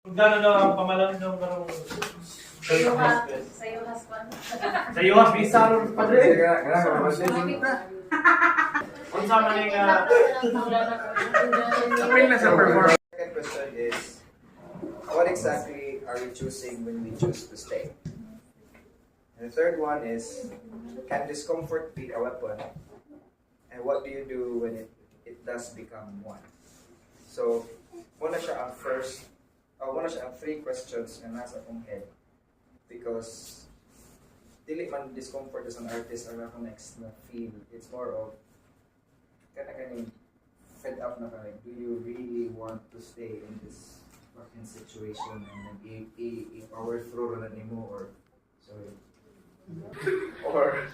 Kung gano'n na ang pamalan ng karong Sa'yo husband. sa iyo, bisa ron padre. Kung sa maning Second question is, what exactly are we choosing when we choose to stay? And the third one is, can discomfort be a weapon? And what do you do when it does become one? So, muna siya ang three questions na nasa akong head. Because, dili man discomfort as an artist or ako next na feel. It's more of, kind of fed up na ka, like, do you really want to stay in this fucking situation and then i-power through na nimo or sorry or